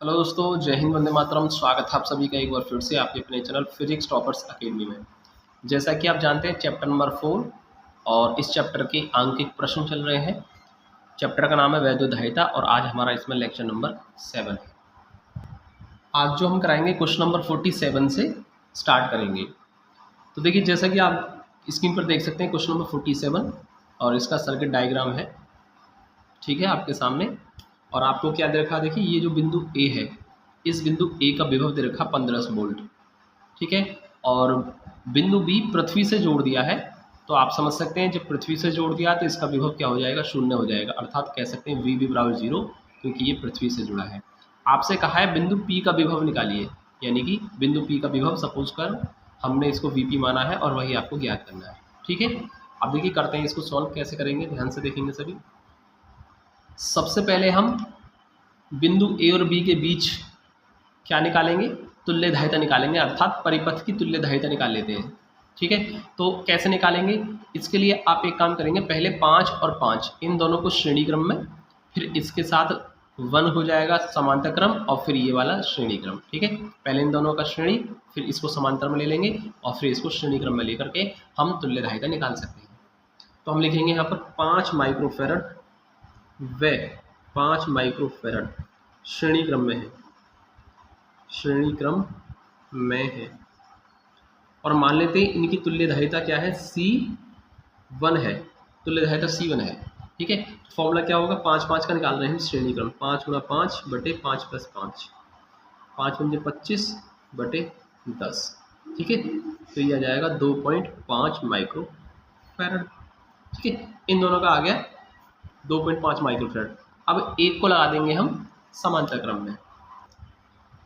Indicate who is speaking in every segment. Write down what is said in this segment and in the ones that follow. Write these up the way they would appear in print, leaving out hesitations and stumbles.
Speaker 1: Hello दोस्तों, जय हिंद, वंदे मातरम। स्वागत है आप सभी का एक बार फिर से आपके अपने चैनल फिजिक्स टॉपर्स अकेडमी में। जैसा कि आप जानते हैं, चैप्टर नंबर 4 और इस चैप्टर के आंकिक प्रश्न चल रहे हैं। चैप्टर का नाम है वैद्युधारिता और आज हमारा इसमें लेक्चर नंबर 7 है। आज जो हम कराएंगे क्वेश्चन नंबर 47 से स्टार्ट करेंगे। तो देखिए, जैसा कि आप स्क्रीन पर देख सकते हैं क्वेश्चन नंबर 47 और इसका सर्किट डायग्राम है, ठीक है, आपके सामने। और आपको क्या दे रखा है, देखिए ये जो बिंदु ए है, इस बिंदु ए का विभव दे रखा 1500 वोल्ट, ठीक है। और बिंदु बी पृथ्वी से जोड़ दिया है, तो आप समझ सकते हैं जब पृथ्वी से जोड़ दिया तो इसका विभव क्या हो जाएगा, शून्य हो जाएगा। अर्थात कह सकते हैं वी बी बराबर 0, क्योंकि ये पृथ्वी से जुड़ा है। आपसे कहा है बिंदु पी का विभव निकालिए, यानी कि बिंदु पी का विभव सपोज कर हमने इसको वी पी माना है और वही आपको ज्ञात करना है, ठीक है। अब देखिए करते हैं इसको सॉल्व कैसे करेंगे, ध्यान से देखेंगे सभी। सबसे पहले हम बिंदु ए और बी के बीच क्या निकालेंगे, तुल्यधारिता निकालेंगे, अर्थात परिपथ की तुल्यधारिता निकाल लेते हैं, ठीक है। तो कैसे निकालेंगे, इसके लिए आप एक काम करेंगे, पहले 5 और 5 इन दोनों को श्रेणी क्रम में, फिर इसके साथ 1 हो जाएगा समांतर क्रम और फिर ये वाला श्रेणी क्रम, ठीक है। पहले इन दोनों का श्रेणी, फिर इसको समांतर में ले लेंगे और फिर इसको श्रेणी क्रम में लेकर के हम तुल्यधारिता निकाल सकते हैं। तो हम लिखेंगे यहाँ पर 5 माइक्रोफेरड व 5 माइक्रोफेरड श्रेणी क्रम में है, श्रेणी क्रम में है। और मान लेते हैं इनकी तुल्यधारिता क्या है, C1 है, तुल्यधारिता C1 है, ठीक है। फॉर्मूला क्या होगा, 5 5 का निकाल रहे हैं श्रेणी क्रम, 5 गुणा 5 बटे 5 प्लस 5, 5 पंजे 25 बटे 10, ठीक है। तो ये आ जाएगा 2.5 माइक्रोफेरड, ठीक है। इन दोनों का आ गया 2.5 माइक्रोफेरड। अब एक को लगा देंगे हम समांतर क्रम में।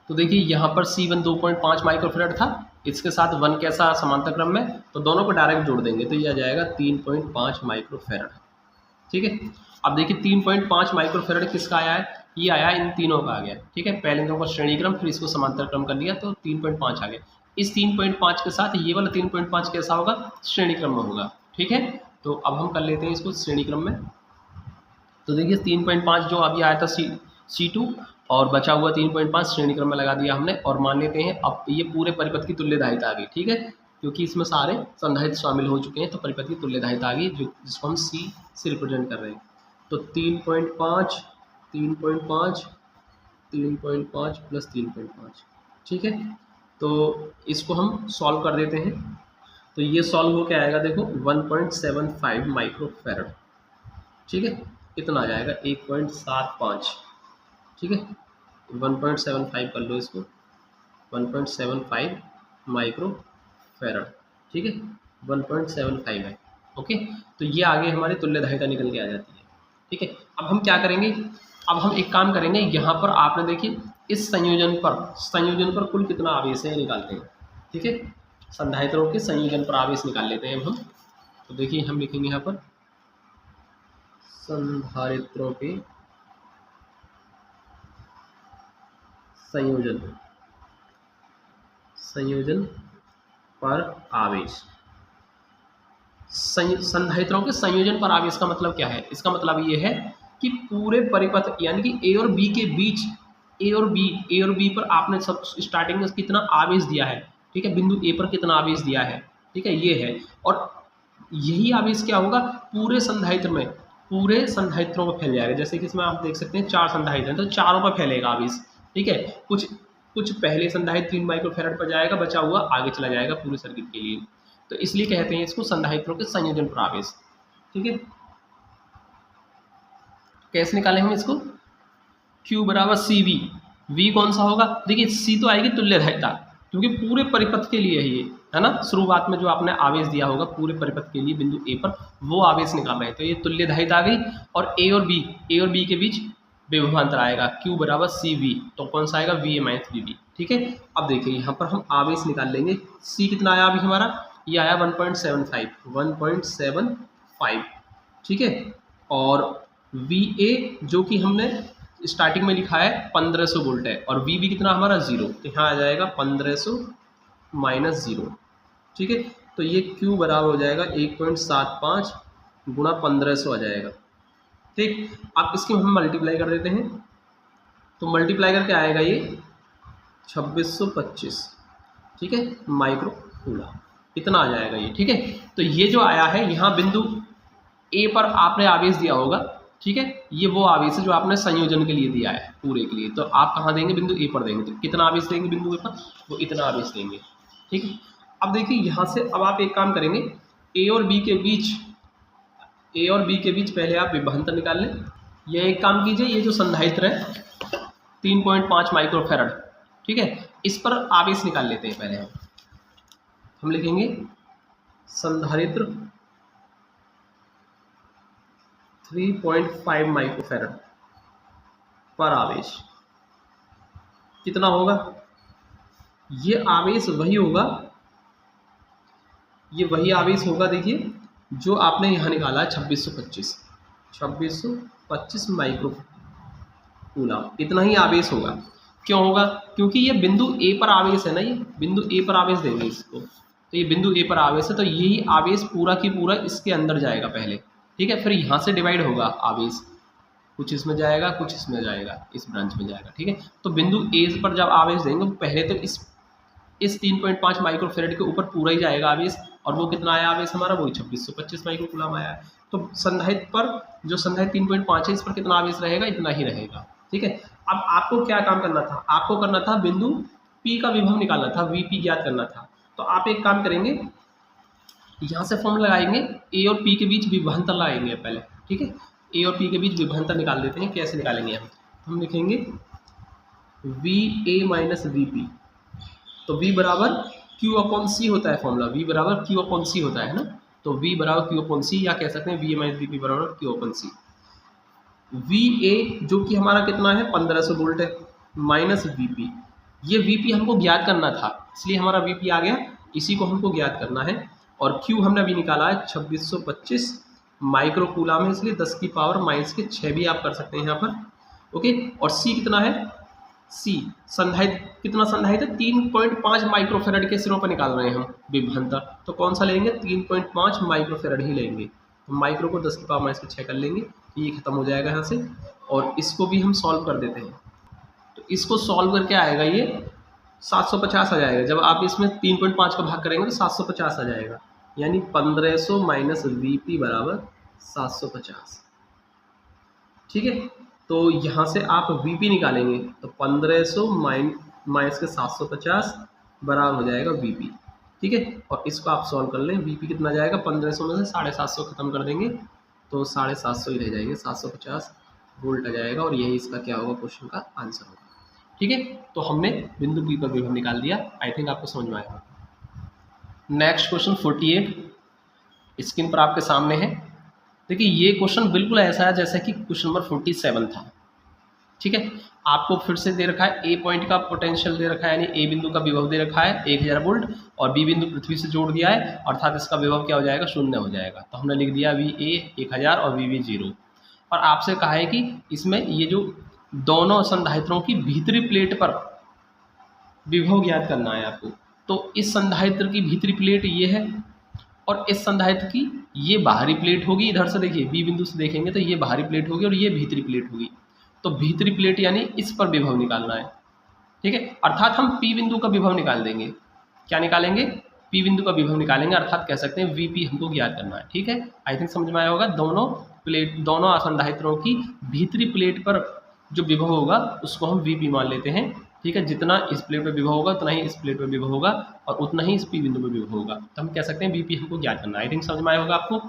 Speaker 1: तो देखिए यहाँ पर C1 2.5 माइक्रोफेरड था, इसके साथ 1 कैसा समांतर क्रम में, तो दोनों को डायरेक्ट जोड़ देंगे तो ये आ जाएगा 3.5 माइक्रोफेरड, ठीक है। अब देखिए 3.5 माइक्रोफेरड किसका आया है, ये आया इन तीनों का आ गया, ठीक है। पहले इन दोनों का श्रेणी क्रम, फिर इसको समांतर क्रम कर लिया तो 3.5 आ गया। इस 3.5 के साथ ये वाला 3.5 कैसा होगा, श्रेणी क्रम में होगा, ठीक है। तो अब हम कर लेते हैं इसको श्रेणी क्रम में। तो देखिए 3.5 जो अभी आया था C2 और बचा हुआ 3.5 श्रेणी क्रम में लगा दिया हमने। और मान लेते हैं अब ये पूरे परिपथ की तुल्यधारिता आ गई, ठीक है, क्योंकि इसमें सारे संधारित्र शामिल हो चुके हैं, तो परिपथ की तुल्यधारिता आ गई जिसको हम C से रिप्रेजेंट कर रहे हैं। तो 3.5 3.5 3.5 प्लस 3.5, ठीक है। तो इसको हम सॉल्व कर देते हैं। तो ये सॉल्व हो क्या आएगा, देखो 1.75 माइक्रोफेरड, ठीक है। कितना आ जाएगा 1.75, ठीक है। 1.75 कर लो इसको, 1.75 माइक्रोफेरड, ठीक है, 1.75 है, ओके। तो ये आगे हमारी तुल्यधारिता निकल के आ जाती है, ठीक है। अब हम क्या करेंगे, अब हम एक काम करेंगे, यहाँ पर आपने देखिए इस संयोजन पर कुल कितना आवेश है निकालते हैं, ठीक है। संधारित्रों के संयोजन पर आवेश निकाल लेते हैं हम। तो देखिए हम लिखेंगे यहाँ पर संधारित्रों के संयोजन पर आवेश। संधारित्रों के संयोजन पर आवेश का मतलब क्या है, इसका मतलब ये है कि पूरे परिपथ यानी कि ए और बी के बीच, ए और बी पर आपने सब स्टार्टिंग में कितना आवेश दिया है, ठीक है, बिंदु ए पर कितना आवेश दिया है, ठीक है, ये है। और यही आवेश क्या होगा, पूरे संधारित्र में, पूरे संधारित्रों में फैल जाएगा। जैसे कि इसमें आप देख सकते हैं 4 संधारित्र हैं, तो चारों पर फैलेगा आवेश, ठीक है। कुछ पहले संधारित्र 3 माइक्रोफेरड पर जाएगा, बचा हुआ आगे चला जाएगा पूरे सर्किट के लिए। तो इसलिए कहते हैं इसको संधारित्रों के संयोजन पर आवेश, ठीक है। कैसे निकालेंगे हम इसको, Q बराबर CV, V कौन सा होगा, देखिए C तो आएगी तुल्यधारिता, क्योंकि पूरे परिपथ के लिए है ये, है ना। शुरुआत में जो आपने आवेश दिया होगा पूरे परिपथ के लिए बिंदु A पर, वो आवेश निकाल रहे हैं, तो ये तुल्यधारिता आ गई। और A और B के बीच विभवांतर आएगा, Q बराबर CV, तो कौन सा आएगा, VA माइनस VB, ठीक है। अब देखिए यहाँ पर हम आवेश निकाल लेंगे। C कितना आया अभी हमारा, ये आया 1.75, ठीक है। और VA जो कि हमने स्टार्टिंग में लिखा है 1500 वोल्ट है, और VB कितना हमारा 0, तो यहाँ आ जाएगा 1500 माइनस 0, ठीक है। तो ये Q बराबर हो जाएगा 1.75 गुणा 1500 आ जाएगा, ठीक। अब इसकी हम मल्टीप्लाई कर देते हैं। तो मल्टीप्लाई करके आएगा ये 2625, ठीक है, माइक्रो कूलम, इतना आ जाएगा ये, ठीक है। तो ये जो आया है यहाँ बिंदु ए पर आपने आवेश दिया होगा, ठीक है, ये वो आवेश है जो आपने संयोजन के लिए दिया है पूरे के लिए, तो आप कहाँ देंगे, बिंदु ए पर देंगे। तो कितना आवेश देंगे बिंदु ए पर, वो इतना आवेश देंगे, ठीक है। अब देखिए यहाँ से अब आप एक काम करेंगे, ए और बी के बीच पहले आप विभवांतर निकाल लें। यह एक काम कीजिए, ये जो संधारित्र है 3.5 माइक्रोफैरड, ठीक है, इस पर आवेश निकाल लेते हैं। पहले हम लिखेंगे संधारित्र 3.5 माइक्रोफैरड पर आवेश कितना होगा, ये आवेश वही होगा, ये वही आवेश होगा, देखिए जो आपने यहाँ निकाला है 2625 माइक्रो कूलम, इतना ही आवेश होगा। क्यों होगा, क्योंकि ये बिंदु ए पर आवेश है ना, ये बिंदु ए पर आवेश देंगे इसको, तो ये बिंदु ए पर आवेश है, तो यही आवेश पूरा की पूरा इसके अंदर जाएगा पहले, ठीक है, फिर यहाँ से डिवाइड होगा आवेश, कुछ इसमें जाएगा, कुछ इसमें जाएगा, इस ब्रांच में जाएगा, ठीक है। तो बिंदु ए पर जब आवेश देंगे पहले तो इस 3.5 माइक्रोफैरड के ऊपर पूरा ही जाएगा आवेश, और वो कितना आया आवेश हमारा, वही 2625 माइक्रो कूलम आया है। तो संधारित्र पर जो संधारित्र 3.5 है, इस पर कितना आवेश रहेगा, इतना ही रहेगा, ठीक है। अब आपको क्या काम करना था, आपको करना था बिंदु P का विभव निकालना था, VP ज्ञात करना था। तो आप एक काम करेंगे, यहाँ से फॉर्म लगाएंगे, A और P के बीच विभवांतर लगाएंगे पहले, ठीक है, A और P के बीच विभवांतर निकाल देते हैं। कैसे निकालेंगे हम लिखेंगे VA माइनस VP, तो V बराबर Q अपॉन C होता है, फॉर्मूला V बराबर Q अपॉन C होता है ना, तो V बराबर Q अपॉन C, या कह सकते हैं VA माइनस VP बराबर Q अपॉन C। VA जो कि हमारा कितना है 1500 वोल्ट है, माइनस VP, ये VP हमको ज्ञात करना था, इसलिए हमारा VP आ गया, इसी को हमको ज्ञात करना है। और Q हमने अभी निकाला है 2625 माइक्रो कूलम है, इसलिए 10 की पावर माइनस के 6 भी आप कर सकते हैं यहाँ पर, ओके। और C कितना है, C संधारित्र कितना, संधारित्र 3.5 माइक्रोफैरड के सिरों पर निकाल रहे हैं हम विभवांतर, तो कौन सा लेंगे, 3.5 माइक्रोफैरड ही लेंगे। तो माइक्रो को 10 की पावर माइनस के 6 कर लेंगे, ये खत्म हो जाएगा यहाँ से। और इसको भी हम सॉल्व कर देते हैं, तो इसको सॉल्व करके आएगा ये 750 आ जाएगा। जब आप इसमें 3.5 का भाग करेंगे तो 750 आ जाएगा, यानी 1500 माइनस VP बराबर 750, ठीक है। तो यहाँ से आप VP निकालेंगे, तो 1500 माइनस के 750 बराबर हो जाएगा VP, ठीक है। और इसको आप सॉल्व कर लें, VP कितना जाएगा, 1500 में से 750 खत्म कर देंगे तो 750 ही रह जाएंगे, 750 वोल्ट आ जाएगा, और यही इसका क्या होगा, क्वेश्चन का आंसर होगा, ठीक है। तो हमने बिंदु P पर विभव निकाल दिया, आई थिंक आपको समझ में आएगा। नेक्स्ट क्वेश्चन 48 स्क्रीन पर आपके सामने है। देखिए ये क्वेश्चन बिल्कुल ऐसा है जैसा कि क्वेश्चन नंबर 47 था, ठीक है। आपको फिर से दे रखा है, ए पॉइंट का पोटेंशियल दे रखा है, यानी ए बिंदु का विभव दे रखा है 1000 वोल्ट, और बी बिंदु पृथ्वी से जोड़ दिया है, अर्थात इसका विभव क्या हो जाएगा, 0 हो जाएगा। तो हमने लिख दिया VA 1000 और VB 0। और आपसे कहा है कि इसमें ये जो दोनों संधारित्रों की भीतरी प्लेट पर विभव ज्ञात करना है आपको। तो इस संधारित्र की भीतरी प्लेट ये है, और इस संधारित्र की ये बाहरी प्लेट होगी। इधर से देखिए, बी बिंदु से देखेंगे तो ये बाहरी प्लेट होगी और ये भीतरी प्लेट होगी। तो भीतरी प्लेट यानी इस पर विभव निकालना है, ठीक है। अर्थात हम P बिंदु का विभव निकाल देंगे। क्या निकालेंगे, P बिंदु का विभव निकालेंगे, अर्थात कह सकते हैं VP हमको ज्ञात करना है, ठीक है। आई थिंक समझ में आया होगा। दोनों संधारित्रों की भीतरी प्लेट पर जो विभव होगा उसको हम VP मान लेते हैं, ठीक है। जितना इस प्लेट पर विभव होगा उतना ही इस प्लेट पर विभव होगा, और उतना ही इस P बिंदु पर विभव होगा। तो हम कह सकते हैं VP हमको ज्ञात करना है। आई थिंक समझ में आया होगा आपको।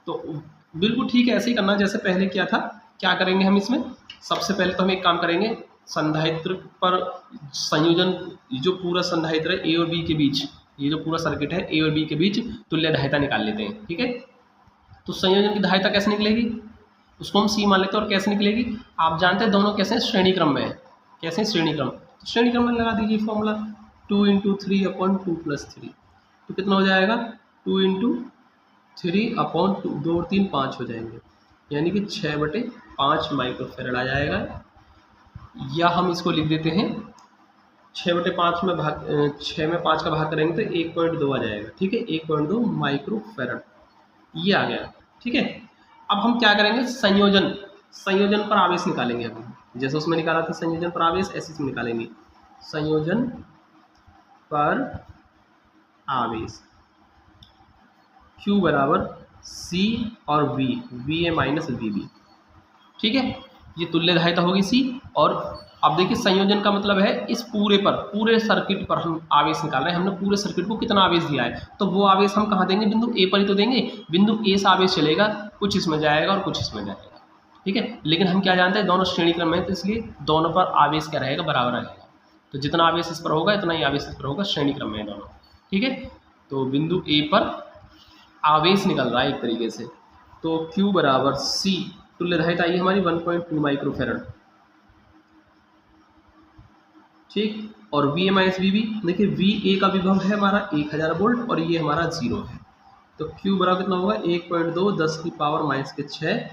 Speaker 1: तो बिल्कुल ठीक है, ऐसे ही करना जैसे पहले किया था। क्या करेंगे हम इसमें, सबसे पहले तो हम एक काम करेंगे, संधारित्र पर संयोजन, जो पूरा संधारित्र है ए और बी के बीच, ये जो पूरा सर्किट है ए और बी के बीच तुल्य धारिता निकाल लेते हैं, ठीक है। तो संयोजन की धारिता कैसे निकलेगी, उसको हम C मान लेते हैं। और कैसे निकलेगी, आप जानते हैं दोनों कैसे श्रेणी क्रम में है। कैसे, श्रेणी क्रम। तो श्रेणी क्रम में लगा दीजिए फॉर्मूला 2 × 3/2 + 3, तो कितना हो जाएगा 2 × 3/2, 2 और 3 5 हो जाएंगे, यानी कि 6/5 माइक्रोफैरड आ जाएगा। या हम इसको लिख देते हैं 6/5 में 5 का भाग करेंगे तो 1.2 आ जाएगा, ठीक है। 1.2 माइक्रोफैरड ये आ गया, ठीक है। अब हम क्या करेंगे, संयोजन पर आवेश निकालेंगे। जैसे उसमें निकाला था संयोजन पर आवेश, ऐसे इसमें निकालेंगे संयोजन पर आवेश। Q बराबर C और V ए माइनस VB। ठीक है, ये तुल्य धारिता होगी C। और अब देखिए संयोजन का मतलब है इस पूरे सर्किट पर हम आवेश निकाल रहे हैं। हमने पूरे सर्किट को कितना आवेश दिया है, तो वो आवेश हम कहाँ देंगे, बिंदु A पर ही तो देंगे। बिंदु A से आवेश चलेगा, कुछ इसमें जाएगा और कुछ इसमें जाएगा। ठीक है, लेकिन हम क्या जानते हैं, दोनों श्रेणी क्रम में है, तो इसलिए दोनों पर आवेश क्या रहेगा, बराबर रहेगा। तो जितना आवेश इस पर होगा इतना ही आवेश इस पर होगा, श्रेणी क्रम में है दोनों। ठीक है, तो बिंदु A पर आवेश निकल रहा है एक तरीके से। तो Q बराबर C, तुल्य धारिता आई हमारी 1.2 माइक्रोफेरड। ठीक, और V A minus V B, देखिए वी ए का विभव है हमारा 1000 वोल्ट और ये हमारा 0 है। तो Q बराबर कितना होगा, 1.2 10 की पावर माइनस के 6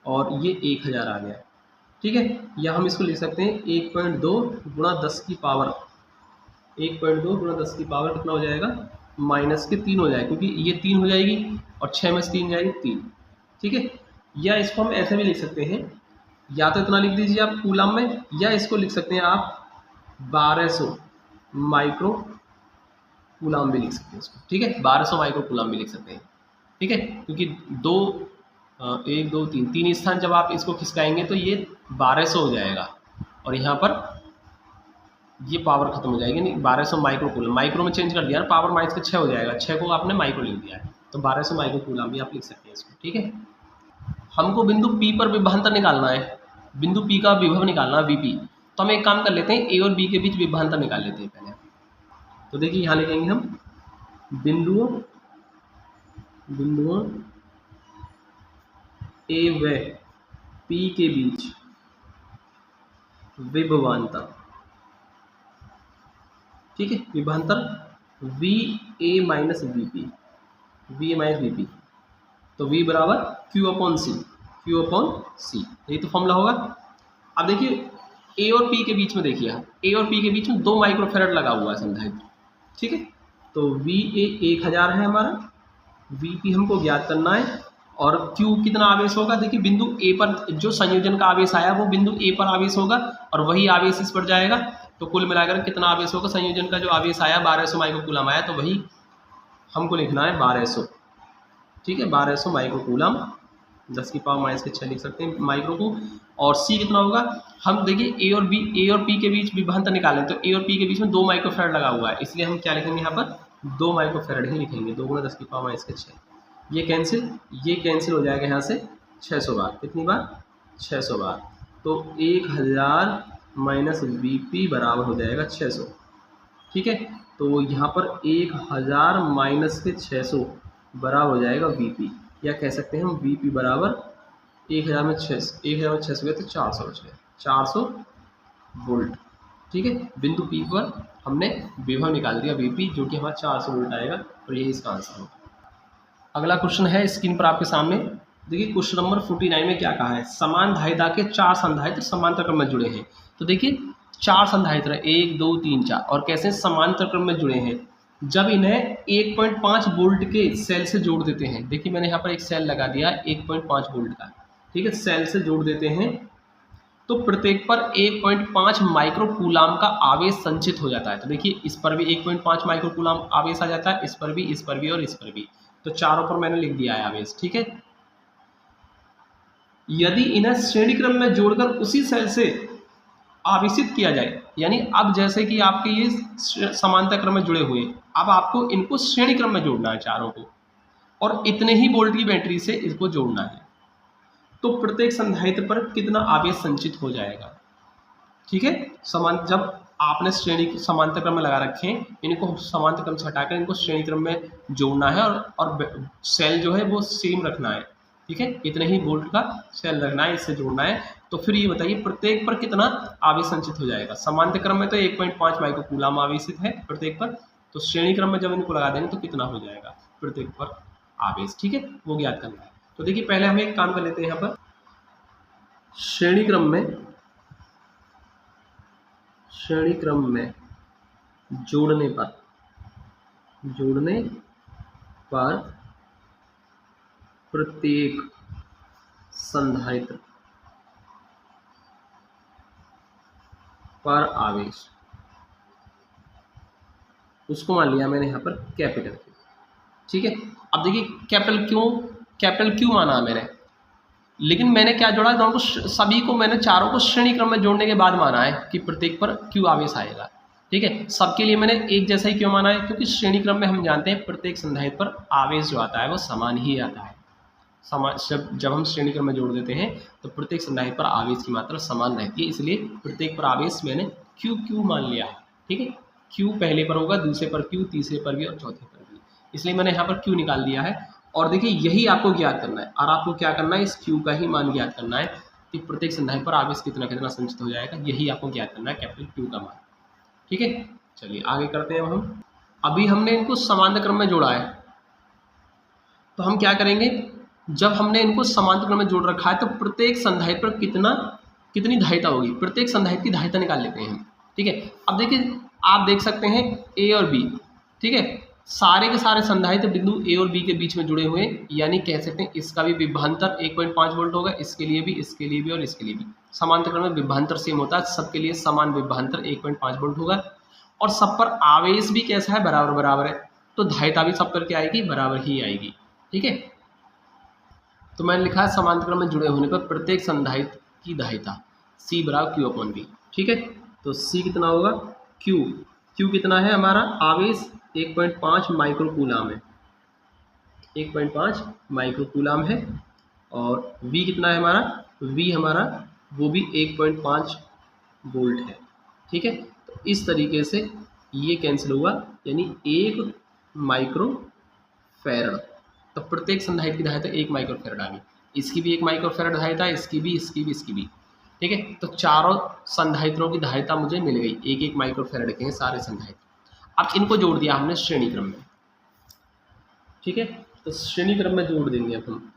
Speaker 1: और ये 1000 आ गया। ठीक है, या हम इसको लिख सकते हैं 1.2 गुणा 10 की पावर, 1.2 गुणा 10 की पावर कितना हो जाएगा, माइनस के 3 हो जाएगा, क्योंकि ये 3 हो जाएगी और 6 में से 3 जाएगी 3। ठीक है, या इसको हम ऐसे भी लिख सकते हैं, या तो इतना लिख दीजिए आप कूलम में, या इसको लिख सकते हैं आप 1200 माइक्रो कूलम भी लिख सकते हैं इसको। ठीक है, 1200 माइक्रो कूलम भी लिख सकते हैं। ठीक है, क्योंकि दो 1 2 3 स्थान जब आप इसको खिसकाएंगे तो ये 1200 हो जाएगा और यहाँ पर ये पावर खत्म हो जाएगी, नहीं 1200 माइक्रो कूलम, माइक्रो में चेंज कर दिया, पावर माइनस के 6 हो जाएगा, 6 को आपने माइक्रो लिख दिया है, तो 1200 माइक्रो कूलम भी आप लिख सकते हैं इसको। ठीक है, हमको बिंदु P पर विभवांतर निकालना है, बिंदु P का विभव निकालना है VP। तो हम एक काम कर लेते हैं, A और B के बीच विभवांतर निकाल लेते हैं पहले। तो देखिए यहाँ लिखेंगे हम बिंदुओं A व P के बीच विभवांतर। ठीक है, विभवांतर VA minus VP, VA minus VP। तो V बराबर Q upon C, Q upon C, यही तो फॉर्मूला होगा। अब देखिए A और P के बीच में, देखिए A और P के बीच में 2 माइक्रोफेरेड लगा हुआ है संधारित्र। ठीक है, तो VA 1000 है हमारा, VP हमको ज्ञात करना है, और Q कितना आवेश होगा, देखिए बिंदु A पर जो संयोजन का आवेश आया वो बिंदु A पर आवेश होगा और वही आवेश इस पर जाएगा, तो कुल मिलाकर कितना आवेश होगा, संयोजन का जो आवेश आया 1200 माइक्रो कूलम आया, तो वही हमको लिखना है 1200। ठीक है, 1200 माइक्रो कूलम, 10 की पावर माइनस के 6 लिख सकते हैं माइक्रो को। और C कितना होगा, हम देखिए A और P के बीच विभवांतर निकालें, तो A और P के बीच में 2 माइक्रोफेरेड लगा हुआ है, इसलिए हम क्या लिखेंगे यहाँ पर 2 माइक्रोफेरेड ही लिखेंगे, 2 गुणा 10 की पावर माइनस के 6। ये कैंसिल हो जाएगा यहाँ से 600 बार, कितनी बार, 600 बार। तो 1000 माइनस VP बराबर हो जाएगा 600। ठीक है, तो यहाँ पर 1000 माइनस के 600 बराबर हो जाएगा VP, या कह सकते हैं हम VP बराबर 1000 में 600 गए तो 400 बच गए, 400 वोल्ट। ठीक है, बिंदु P पर हमने विभव निकाल दिया VP, जो कि हमारा 400 वोल्ट आएगा, और यही इसका आंसर होगा। अगला क्वेश्चन है स्क्रीन पर आपके सामने, देखिए क्वेश्चन नंबर 49 में क्या कहा है, समान धारिता के 4 संधारित्र समांतर क्रम में जुड़े हैं। तो देखिए 4 संधारित्र 1 2 3 4 और कैसे समांतर क्रम में जुड़े हैं, जब इन्हें 1.5 वोल्ट के सेल से जोड़ देते हैं। देखिए मैंने यहाँ पर एक सेल लगा दिया 1.5 वोल्ट का। ठीक है, सेल से जोड़ देते हैं तो प्रत्येक पर 1.5 माइक्रो कूलम का आवेश संचित हो जाता है। तो देखिए इस पर भी 1.5 माइक्रो कूलम आवेश आ जाता है, इस पर भी और इस पर भी, तो चारों पर मैंने लिख दिया है आवेश। ठीक है, यदि इन्हें श्रेणी क्रम में जोड़कर उसी सेल से आवेशित किया जाए, यानी अब जैसे कि आपके ये समांतर क्रम में जुड़े हुए, अब आपको इनको श्रेणी क्रम में जोड़ना है चारों को, और इतने ही वोल्ट की बैटरी से इसको जोड़ना है, तो प्रत्येक संधारित्र पर कितना आवेश संचित हो जाएगा। ठीक है, जब आपने श्रेणी समांतर क्रम में लगा रखे हैं, इनको समांतर क्रम से हटाकर इनको श्रेणी क्रम में जोड़ना है, और सेल जो है वो सेम रखना है। ठीक है, इतने ही वोल्ट का सेल रखना है, इससे जोड़ना है। तो फिर ये बताइए प्रत्येक पर कितना आवेश संचित हो जाएगा। समांतर क्रम में तो 1.5 माइक्रो कूलम आवेशित है प्रत्येक पर, तो श्रेणी क्रम में जब इनको लगा देंगे तो कितना हो जाएगा प्रत्येक पर आवेश। ठीक है, वो ज्ञात करना है। तो देखिए पहले हम एक काम कर लेते हैं, यहाँ पर श्रेणी क्रम में जोड़ने पर प्रत्येक संधारित्र पर आवेश, उसको मान लिया मैंने यहाँ पर कैपिटल, ठीक है। अब देखिए कैपिटल क्यू माना मैंने, लेकिन मैंने क्या जोड़ा, दोनों को सभी को मैंने चारों को श्रेणी क्रम में जोड़ने के बाद माना है कि प्रत्येक पर क्यू आवेश आएगा, ठीक है। सबके लिए मैंने एक जैसा ही क्यों माना है, क्योंकि श्रेणी क्रम में हम जानते हैं प्रत्येक संधारित्र पर आवेश जो आता है वो समान ही आता है। जब हम श्रेणी क्रम में जोड़ देते हैं तो प्रत्येक संधारित्र पर आवेश की मात्रा समान रहती है, इसलिए प्रत्येक पर आवेश मैंने क्यू मान लिया है, ठीक है। क्यू पहले पर होगा, दूसरे पर क्यू, तीसरे पर भी और चौथे पर भी, इसलिए मैंने यहाँ पर क्यू निकाल दिया है। और देखिए यही आपको ज्ञात करना है, और आपको क्या करना है, इस क्यू का ही मान ज्ञात करना है कि प्रत्येक संधारित्र पर आवेश कितना कितना संचित हो जाएगा, यही आपको ज्ञात करना है, कैपिटल क्यू का मान, ठीक है। चलिए आगे करते हैं हम। अभी हमने इनको समांतर क्रम में जोड़ा है, तो हम क्या करेंगे, जब हमने इनको समांतर क्रम में जोड़ रखा है तो प्रत्येक संधारित्र पर कितनी धारिता होगी, प्रत्येक संधारित्र की धारिता निकाल लेते हैं, ठीक है। अब देखिए आप देख सकते हैं ए और बी, ठीक है, सारे के सारे संधारित्र बिंदु ए और बी के बीच में जुड़े हुए हैं, यानी कह सकते हैं इसका भी विभवांतर 1.5 वोल्ट होगा, इसके लिए भी, इसके लिए भी और इसके लिए भी। समांतर क्रम में विभवांतर सेम होता है, सबके लिए समान विभवांतर 1.5 वोल्ट होगा, और सब पर आवेश भी कैसा है, बराबर बराबर है, तो धारिता भी सब पर क्या आएगी, बराबर ही आएगी, ठीक है। तो मैंने लिखा है समांतर क्रम में जुड़े होने पर प्रत्येक संधारित्र की धारिता C बराबर Q अपॉन V, ठीक है। तो C कितना होगा, Q कितना है हमारा, आवेश 1.5 माइक्रोकूलाम है, 1.5 माइक्रोकूलाम है, और V कितना है हमारा, V हमारा वो भी 1.5 वोल्ट है, ठीक है। तो इस तरीके से ये कैंसिल हुआ, यानी 1 माइक्रोफैरड, तो प्रत्येक संधारित्र की धारिता 1 माइक्रोफैरड आ गई, इसकी भी 1 माइक्रोफैरड धारिता है, इसकी भी, ठीक है। तो चारों संधारित्रों की धारिता मुझे मिल गई, 1 माइक्रोफैरड के हैं सारे संधारित्र। अब इनको जोड़ दिया हमने श्रेणी क्रम में, ठीक है। तो श्रेणी क्रम में जोड़ देंगे अब हम।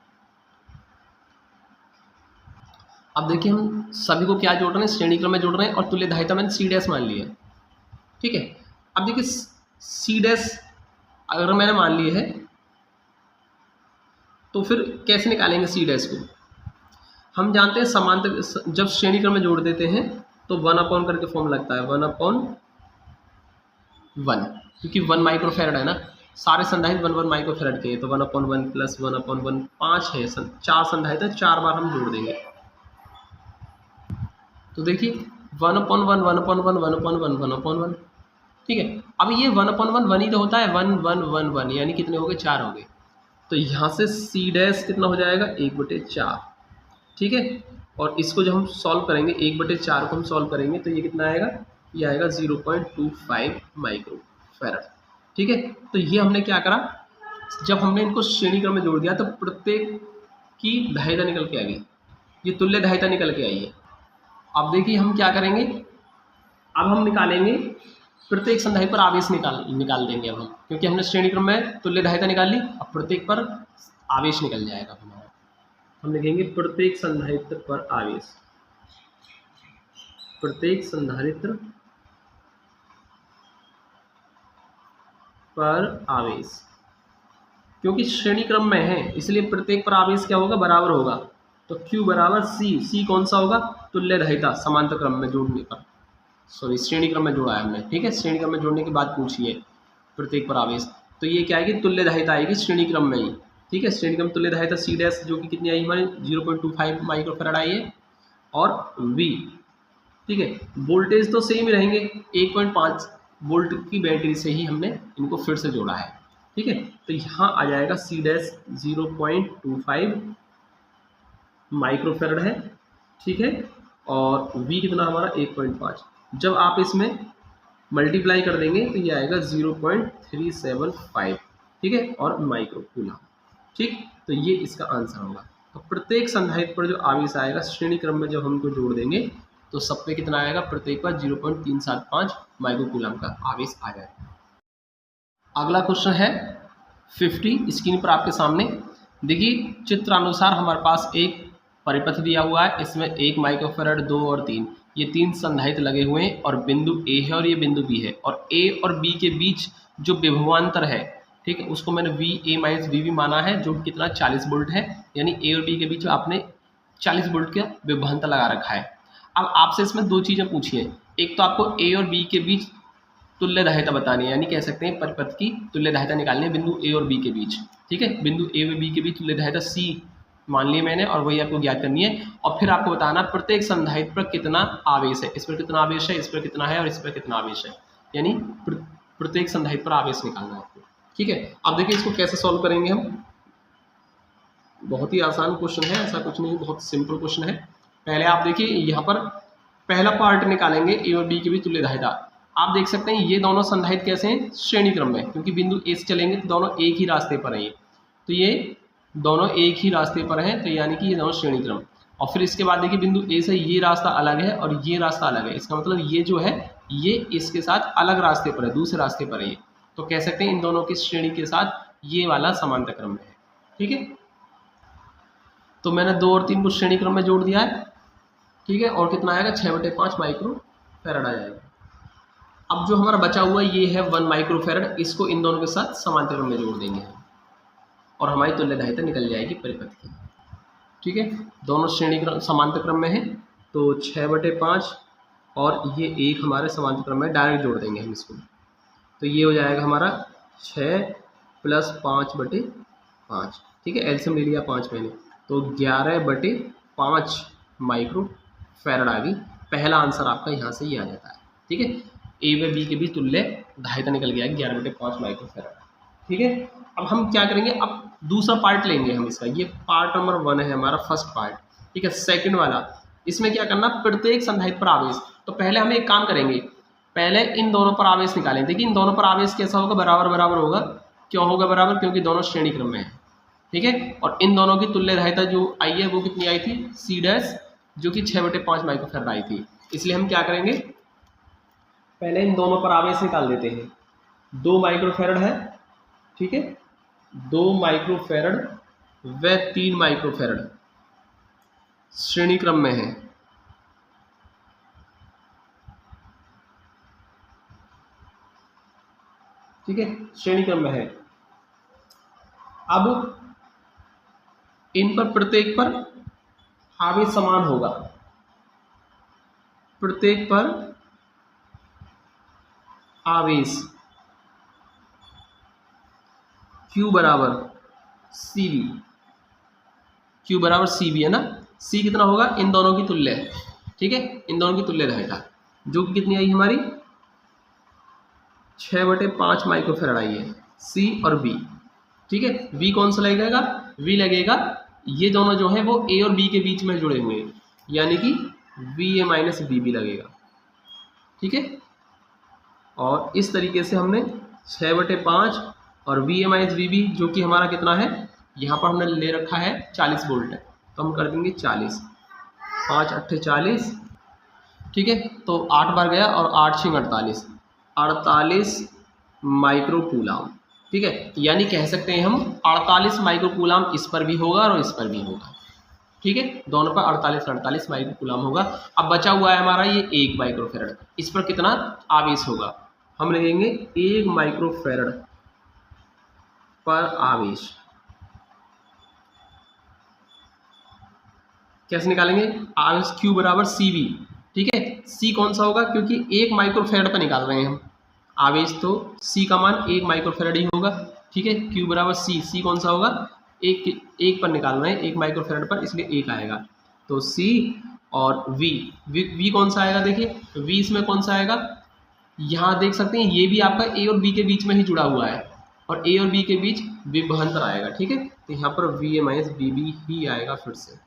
Speaker 1: अब देखिए हम सभी को क्या जोड़ रहे हैं, श्रेणी क्रम में जोड़ रहे हैं, और तुल्य धारिता मैंने C डैश मान लिया है, ठीक है। अब देखिए C डैश अगर मैंने मान ली है तो फिर कैसे निकालेंगे C डैश को, हम जानते हैं समांतर जब श्रेणी क्रम में जोड़ देते हैं तो 1/1 करके फॉर्म लगता है, 1/1, क्योंकि 1 माइक्रोफैरड है ना, सारे संधारित्र 1 माइक्रोफैरड के, तो 1/1 प्लस 1/1 5 है, 4 संधारित्र 4 बार हम जोड़ देंगे। तो देखिए 1/1 1/1 1/1 1/1, ठीक है। अब ये 1/1 1 ही तो होता है, 1 1 1 1, यानी कितने हो गए, 4 हो गए। तो यहाँ से C डैश कितना हो जाएगा, 1/4, ठीक है। और इसको जब हम सॉल्व करेंगे, 1/4 को हम सॉल्व करेंगे तो ये कितना आएगा, ये आएगा 0.25 माइक्रोफैरड, ठीक है। तो ये हमने क्या करा, जब हमने इनको श्रेणी क्रम में जोड़ दिया तो प्रत्येक की धारिता निकल के आ गई, ये तुल्य धारिता निकल के आई है। अब देखिए हम क्या करेंगे, अब हम निकालेंगे प्रत्येक संधारित्र पर आवेश निकाल देंगे अब हम, क्योंकि हमने श्रेणी क्रम में तुल्य धारिता निकाल ली, अब प्रत्येक पर आवेश निकल जाएगा हमारा। हम लिखेंगे प्रत्येक संधारित्र पर आवेश, प्रत्येक संधारित्र पर आवेश, क्योंकि श्रेणी क्रम में है इसलिए प्रत्येक पर आवेश क्या होगा, बराबर होगा। तो Q बराबर C कौन सा होगा, तुल्य धारिता समांतर क्रम में जोड़ने पर, सॉरी श्रेणी क्रम में जोड़ा है हमने, ठीक है। श्रेणी क्रम में जोड़ने के बाद पूछिए प्रत्येक पर आवेश, तो ये क्या आएगी, तुल्य धारिता आएगी श्रेणी क्रम में ही, ठीक है। श्रेणी क्रम तुल्य धारिता C डैश जो कि कितनी आई हमारी, 0.25 माइक्रोफैरड आई है, और V, ठीक है। वोल्टेज तो सेम ही रहेंगे, 1.5 वोल्ट की बैटरी से ही हमने इनको फिर से जोड़ा है, ठीक है। तो यहाँ आ जाएगा C डैश 0.25 माइक्रोफैरड है, ठीक है, और V कितना हमारा 1.5, जब आप इसमें मल्टीप्लाई कर देंगे तो ये आएगा 0.375, ठीक है, और माइक्रोकूलम, ठीक। तो ये इसका आंसर होगा। तो प्रत्येक संधारित्र पर जो आवेश आएगा श्रेणी क्रम में जब हमको जोड़ देंगे तो सब पे कितना आएगा, प्रत्येक पर 0.375 माइक्रोकूलम का आवेश आ जाएगा। अगला क्वेश्चन है 50, स्क्रीन पर आपके सामने देखिए, चित्रानुसार हमारे पास एक परिपथ दिया हुआ है, इसमें 1 माइक्रोफैरड, 2 और 3, ये 3 संधारित्र लगे हुए हैं, और बिंदु A है और ये बिंदु B है, और A और B के बीच जो विभवांतर है, ठीक है, उसको मैंने VA माइनस VB माना है, जो कितना 40 वोल्ट है, यानी A और B के बीच आपने 40 वोल्ट का विभवांतर लगा रखा है। अब आपसे इसमें 2 चीज़ें पूछी हैं, एक तो आपको ए और बी के बीच तुल्यदायिता बतानी है, यानी कह सकते हैं परिपथ की तुल्यदायिता निकालनी है बिंदु ए और बी के बीच। ठीक है, बिंदु ए व बी के बीच तुल्यदायिता सी मान ली मैंने, और वही आपको ज्ञात करनी है। और फिर आपको बताना प्रत्येक संधारित्र पर कितना आवेश है, इस पर कितना आवेश है, इस पर कितना है और इस पर कितना आवेश है, यानी प्रत्येक संधारित्र पर आवेश निकालना है आपको। ठीक है, अब देखिए इसको कैसे सॉल्व करेंगे हम। बहुत ही आसान क्वेश्चन है, ऐसा कुछ नहीं, बहुत सिंपल क्वेश्चन है। पहले आप देखिए यहाँ पर पहला पार्ट निकालेंगे ए और बी के बीच तुल्यदायिता। आप देख सकते हैं ये दोनों संधारित्र कैसे हैं, श्रेणी क्रम में, क्योंकि बिंदु ए से चलेंगे तो दोनों एक ही रास्ते पर हैं ये, तो ये दोनों एक ही रास्ते पर हैं, तो यानी कि ये दोनों श्रेणी क्रम। और फिर इसके बाद देखिए बिंदु ए से ये रास्ता अलग है और ये रास्ता अलग है, इसका मतलब ये जो है ये इसके साथ अलग रास्ते पर है, दूसरे रास्ते पर है ये, तो कह सकते हैं इन दोनों की श्रेणी के साथ ये वाला समांतर क्रम में है। ठीक है, तो मैंने 2 और 3 को श्रेणी क्रम में जोड़ दिया है। ठीक है, और कितना आएगा 6/5 माइक्रो फैराड आ जाएगा। अब जो हमारा बचा हुआ ये है 1 माइक्रो फैराड, इसको इन दोनों के साथ समांतर क्रम में जोड़ देंगे और हमारी तुल्यदायिता निकल जाएगी परिपथ की। ठीक है, दोनों श्रेणी क्रम समांतर क्रम में है, तो 6/5 और ये एक हमारे समांतर क्रम में डायरेक्ट जोड़ देंगे हम इसको, तो ये हो जाएगा हमारा 6 + 5/5। ठीक है, एलसीएम ले लिया 5 मैंने, तो 11/5 माइक्रो फैराड आ गई। पहला आंसर आपका यहाँ से ये आ जाता है। ठीक है, ए व बी के बीच तुल्यदायिता निकल गया 11/5 माइक्रो फैराड। ठीक है, अब हम क्या करेंगे, अब दूसरा पार्ट लेंगे हम इसका, ये पार्ट नंबर 1 है हमारा फर्स्ट पार्ट। ठीक है, सेकंड वाला, इसमें क्या करना, प्रत्येक संधारित्र पर आवेश। तो पहले हम एक काम करेंगे, पहले इन दोनों पर आवेश निकालें। देखिए इन दोनों पर आवेश कैसा होगा, बराबर बराबर होगा। क्यों होगा बराबर, क्योंकि दोनों श्रेणी क्रम में है। ठीक है, और इन दोनों की तुल्यदायिता जो आई है वो कितनी आई थी, सी डैश, जो कि 6/5 माइक्रो फैराड आई थी। इसलिए हम क्या करेंगे, पहले इन दोनों पर आवेश निकाल देते हैं। 2 माइक्रो फैराड है, ठीक है, 2 माइक्रो फैराड व 3 माइक्रो फैराड श्रेणी क्रम में है। ठीक है, श्रेणी क्रम में है। अब इन पर प्रत्येक पर आवेश समान होगा, प्रत्येक पर आवेश Q बराबर CV, Q बराबर CV है ना। C कितना होगा, इन दोनों की तुल्य। ठीक है, इन दोनों की तुल्यदायिता जो कि कितनी आई हमारी 6/5 माइक्रो फैराड आई है, C और B। ठीक है, V कौन सा लगेगा, V लगेगा, ये दोनों जो है वो A और B के बीच में जुड़े हुए हैं, यानी कि VA माइनस BB लगेगा। ठीक है, और इस तरीके से हमने 6/5 और VA माइनस BB जो कि हमारा कितना है, यहाँ पर हमने ले रखा है 40 वोल्ट है, तो हम कर देंगे 40, 5 8 40। ठीक है, तो 8 बार गया और 8 6 48, 48 माइक्रो कूलाम। ठीक है, यानी कह सकते हैं हम 48 माइक्रो कूलाम इस पर भी होगा और इस पर भी होगा। ठीक है, दोनों पर 48 माइक्रो कूलाम होगा। अब बचा हुआ है हमारा ये 1 माइक्रो फैराड, इस पर कितना आवेश होगा, हम लिखेंगे 1 माइक्रो फैराड पर आवेश। कैसे निकालेंगे, आवेश Q बराबर CV। ठीक है, C कौन सा होगा, क्योंकि 1 माइक्रो फैराड पर निकाल रहे हैं हम आवेश, तो C का मान 1 माइक्रो फैराड ही होगा। ठीक है, Q बराबर C कौन सा होगा, एक पर निकाल रहे हैं 1 माइक्रो फैराड पर, इसलिए 1 आएगा। तो C और V कौन सा आएगा, देखिए V इसमें कौन सा आएगा, यहाँ देख सकते हैं ये भी आपका A और B के बीच में ही जुड़ा हुआ है, और A और B के बीच विभवांतर आएगा। ठीक है, तो यहाँ पर VA माइनस BB ही आएगा फिर से,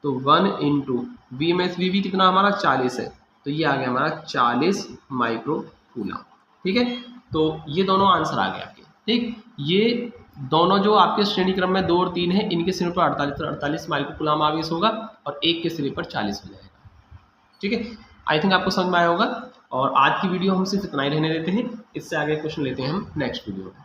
Speaker 1: तो 1 × VA माइनस BB कितना हमारा 40 है, तो ये आ गया हमारा 40 माइक्रो कूलाम। ठीक है, तो ये दोनों आंसर आ गए आपके। ठीक, ये दोनों जो आपके श्रेणी क्रम में 2 और 3 है, इनके सिरे पर 48 माइक्रो कूलाम आवेश होगा और एक के सिरे पर 40 हो जाएगा। ठीक है, आई थिंक आपको समझ में आया होगा। और आज की वीडियो हम सिर्फ इतना ही रहने देते हैं, इससे आगे क्वेश्चन लेते हैं हम नेक्स्ट वीडियो में।